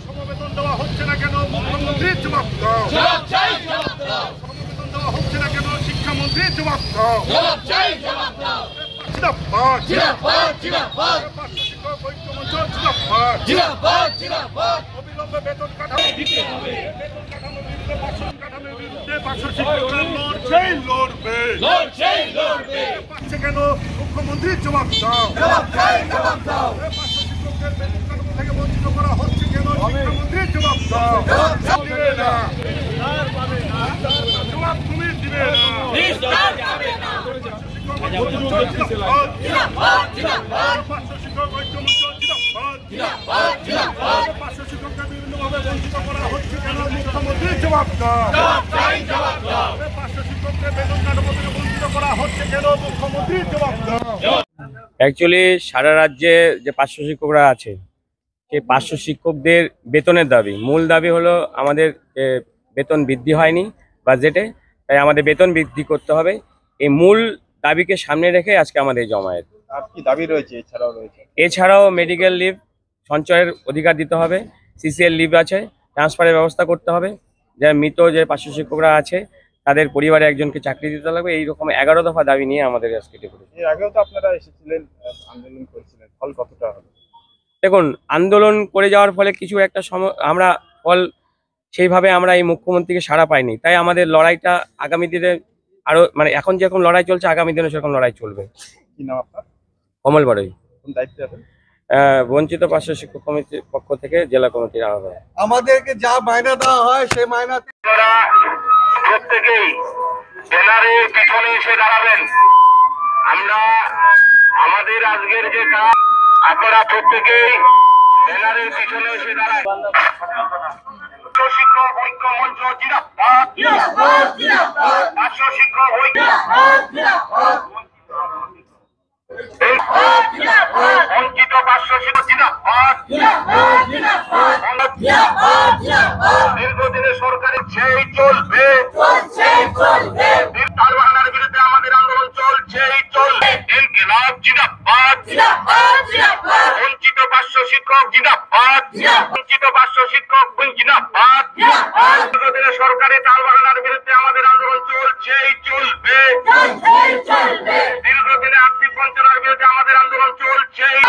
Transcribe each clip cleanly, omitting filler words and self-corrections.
সমবেতন দেওয়া হচ্ছে না কেন? মুখ্যমন্ত্রীর জবাব দাও। সমবেতন দেওয়া হচ্ছে না কেন? শিক্ষামন্ত্রীর জবাব দাও। অবিলম্বে বেতন কাঠামো দিতে হবে। কাঠামোর বিরুদ্ধে পার্শ্ব শিক্ষকরা লড়বে। পাচ্ছে কেন? মুখ্যমন্ত্রীর জবাব দাও। পার্শ্ব শিক্ষকদের বেতন কাঠামো থেকে বঞ্চিত করা হচ্ছে কেন? শিক্ষামন্ত্রীর জবাব দাও। দিবে না, জবাব তুমি দিবে না। অ্যাকচুয়ালি সারা রাজ্যে যে পার্শ্ব শিক্ষকরা আছে সেই পার্শ্ব শিক্ষকদের বেতনের দাবি, মূল দাবি হলো আমাদের বেতন বৃদ্ধি হয়নি বাজেটে, তাই আমাদের বেতন বৃদ্ধি করতে হবে। এই মূল দাবিকে সামনে রেখে আজকে আমাদের জমায়েত। আর কি দাবি রয়েছে? এছাড়াও মেডিকেল লিভ সঞ্চয়ের অধিকার দিতে হবে, সিসিএল লিভ আছে, ট্রান্সফারের ব্যবস্থা করতে হবে, যারা মৃত যে পার্শ্ব শিক্ষকরা আছে তাদের পরিবারে একজনকে চাকরি দিতে লাগবে। এইরকম 11 দফা দাবি নিয়ে আমাদের আজকে ডেপুটেশন। এর আগেও তো আপনারা এসেছিলেন, আন্দোলন করেছিলেন, ফল কতটা হলো? দেখুন, আন্দোলন করে যাওয়ার ফলে কিছু একটা আমরা ফল সেইভাবে আমরা এই মুখ্যমন্ত্রীকে সাড়া পাইনি, তাই আমাদের লড়াইটা আগামী দিনে আরো এখন যেরকম লড়াই চলছে আগামী দিনে সেরকম লড়াই চলবে। কি নাম আপনার? কমল বাড়ই। কোন দায়িত্বে আছেন? বঞ্চিত পার্শ্ব শিক্ষক কমিটির পক্ষ থেকে জেলা কমিটির আহ্বায়ক। আমাদেরকে যা মাইনা দেওয়া হয় সেই মাইনাতে প্রত্যেকেই ব্যানারের পিছনে এসে দাঁড়াবেন। আমরা আমাদের আজকের যে কাজ, আপনারা প্রত্যেকেই ব্যানারের পিছনে এসে দাঁড়ান। শিক্ষক ঐক্য মঞ্চ জিন্দাবাদ, পার্শ্ব শিক্ষক ঐক্য বঞ্চিত পার্শ্ব শিক্ষক জিন্দাবাদ। দীর্ঘদিনের সরকারি সেই চলবে, তালবাহানার বিরুদ্ধে আমাদের আন্দোলন চলছেই চলবে। ইনকিলাব জিন্দাবাদ, বঞ্চিত পার্শ্ব শিক্ষক জিন্দাবাদ, বঞ্চিত পার্শ্ব শিক্ষক জিন্দাবাদ। দীর্ঘদিনের সরকারি তালবাহানার বিরুদ্ধে আমাদের আন্দোলন চলছেই চলবে। দীর্ঘদিনের আর্থিক বঞ্চনার বিরুদ্ধে আমাদের আন্দোলন চলছেই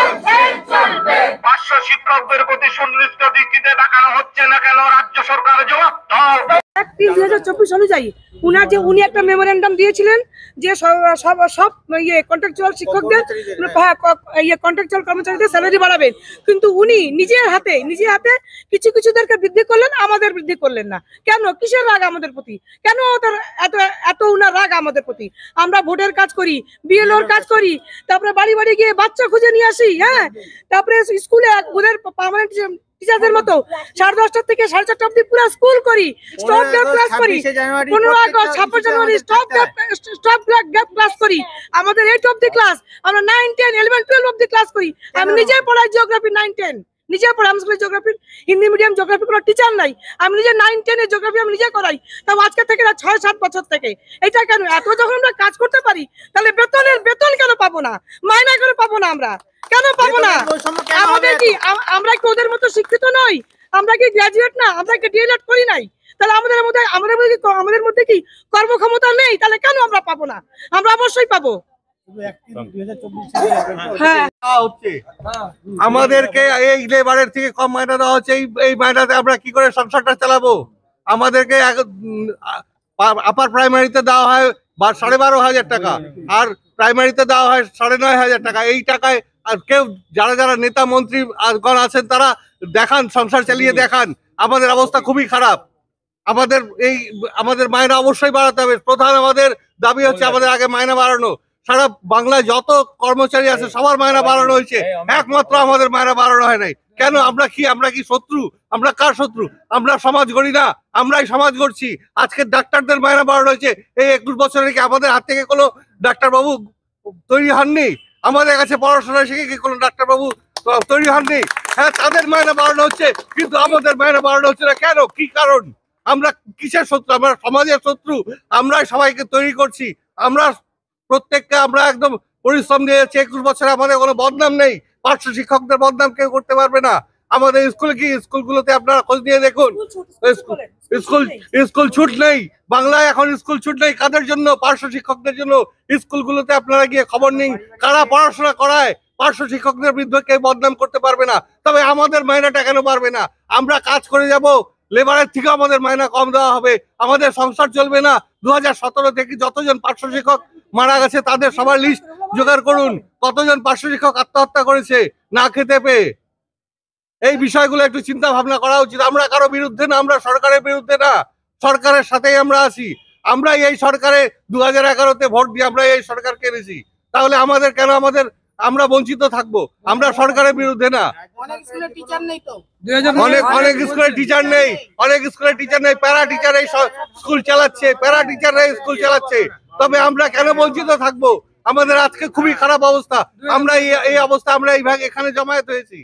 চলবে। পার্শ্ব শিক্ষকদের প্রতি সুনির্দিষ্ট দৃষ্টিতে তাকানো হচ্ছে না কেন? রাজ্য সরকার জবাব দাও। 2024 অনুযায়ী উনি একটা মেমোরেন্ডাম দিয়েছিলেন যে সব কন্ট্রাকচুয়াল শিক্ষকদের কন্ট্রাকচুয়াল কর্মচারীদের স্যালারি বাড়াবেন, কিন্তু উনি নিজের হাতে কিছুদেরকে বৃদ্ধি করলেন, আমাদের বৃদ্ধি করলেন না কেন? কিসের রাগ আমাদের প্রতি? কেন এত উনার রাগ আমাদের প্রতি? আমরা ভোটের কাজ করি, বিএলওর কাজ করি, তারপরে বাড়ি বাড়ি গিয়ে বাচ্চা খুঁজে নিয়ে আসি, হ্যাঁ, তারপরে স্কুলে ওদের পার্মানেন্ট টিচারদের মতো 10:30 থেকে 4:30 অবধি পুরো স্কুল করি, স্টপ গ্যাপ ক্লাস করি, 15 আগস্ট 26 জানুয়ারি স্টপ গ্যাপ ক্লাস করি, আমাদের 8 অবধি ক্লাস, আমরা 9, 10, 11, 12 অবধি ক্লাস করি। আমি নিজে পড়াই জিওগ্রাফি 9, 10 নিজে পড়াই। আমার স্কুলে জিওগ্রাফি, হিন্দি মিডিয়াম জিওগ্রাফি কোনো টিচার নাই, আমি নিজে 9, 10 এর জিওগ্রাফি আমি নিজে করাই। তাও আজকে থেকে না 6-7 বছর থেকে। এটা কেন? এত যখন আমরা কাজ করতে পারি তাহলে বেতন কেন পাবো না? মাইনা কেন পাবো না? আমরা কেন পাবো না? আমাদের কি আমরা কি ওদের মতো শিক্ষিত নই? আমরা কি গ্রাজুয়েট না? আমরা কি ডিএলএড করি নাই? তাহলে আমাদের মধ্যে কি কর্মক্ষমতা নেই? তাহলে কেন আমরা পাবো না? আমরা অবশ্যই পাবো। আমাদেরকে এই লেবারের থেকে কম মাইনা দেওয়া হচ্ছে। এই মাইনাতে আমরা কি করে সংসারটা চালাবো? আমাদেরকে আপার প্রাইমারিতে দেওয়া হয় 12,500 টাকা, আর প্রাইমারিতে দেওয়া হয় 9,500 টাকা। এই টাকায় আর কেউ যারা নেতা মন্ত্রী আছেন তারা দেখান, সংসার চালিয়ে দেখান। আমাদের অবস্থা খুবই খারাপ। আমাদের মাইনা অবশ্যই বাড়াতে হবে। প্রধান আমাদের দাবি হচ্ছে আমাদের আগে মাইনা বাড়ানো। সারা বাংলায় যত কর্মচারী আছে সবার মাইনা বাড়ানো হয়েছে, একমাত্র আমাদের মাইনা বাড়ানো হয় নাই কেন? আমরা কি শত্রু? আমরা কার শত্রু? আমরা সমাজ গড়ি না, আমরাই সমাজ গড়ছি। আজকে ডাক্তারদের মাইনা বাড়ানো হয়েছে। এই 21 বছরে কি আমাদের হাত থেকে কোনো ডাক্তারবাবু তৈরি হননি? আমাদের কাছে পড়াশোনা শিখে কি কোনো ডাক্তারবাবু তৈরি হননি? হ্যাঁ, তাদের মাইনা বাড়ানো হচ্ছে, কিন্তু আমাদের মাইনা বাড়ানো হচ্ছে না কেন? কি কারণ? আমরা কিসের শত্রু? আমরা সমাজের শত্রু। আমরাই সবাইকে তৈরি করছি। আমরা প্রত্যেককে আমরা একদম পরিশ্রম দিয়ে যাচ্ছি। 21 বছরে আমাদের কোনো বদনাম নেই। পার্শ্ব শিক্ষকদের বদনাম কেউ করতে পারবে না। আমাদের স্কুল কি, স্কুলগুলোতে আপনারা খোঁজ নিয়ে দেখুন, স্কুল ছুট নেই। বাংলায় এখন স্কুল ছুট নেই। কাদের জন্য? পার্শ্ব শিক্ষকদের জন্য। স্কুলগুলোতে আপনারা গিয়ে খবর নিন, কারা পড়াশোনা করায়। পার্শ্ব শিক্ষকদের বিরুদ্ধে কেউ বদনাম করতে পারবে না। তবে আমাদের মাইনাটা কেন পারবে না? আমরা কাজ করে যাব, লেবারের থেকে আমাদের মাইনা কম দেওয়া হবে, আমাদের সংসার চলবে না। 2017 থেকে যতজন পার্শ্ব শিক্ষক মারা গেছে তাদের সবার লিস্ট জোগাড় করুন। কতজন পার্শ্ব শিক্ষক আত্মহত্যা করেছে না খেতে পেয়ে? এই বিষয়গুলো একটু চিন্তা ভাবনা করা উচিত। আমরা কারো বিরুদ্ধে না, আমরা সরকারের বিরুদ্ধে না, সরকারের সাথেই আমরা আছি। আমরা এই সরকারে 2011-তে ভোট দিয়ে আমরা এই সরকারকে এনেছি। তাহলে আমাদের কেন আমরা বঞ্চিত থাকবো? আমরা সরকারের বিরুদ্ধে না। অনেক স্কুলে টিচার নেই তো। অনেক স্কুলে টিচার নেই, প্যারা টিচার এই স্কুল চালাচ্ছে, প্যারা টিচাররা স্কুল চালাচ্ছে। তবে আমরা কেন বঞ্চিত থাকবো? আমাদের আজকে খুবই খারাপ অবস্থা। আমরা এই অবস্থা, আমরা এই ভাগ এখানে জমায়েত হয়েছি।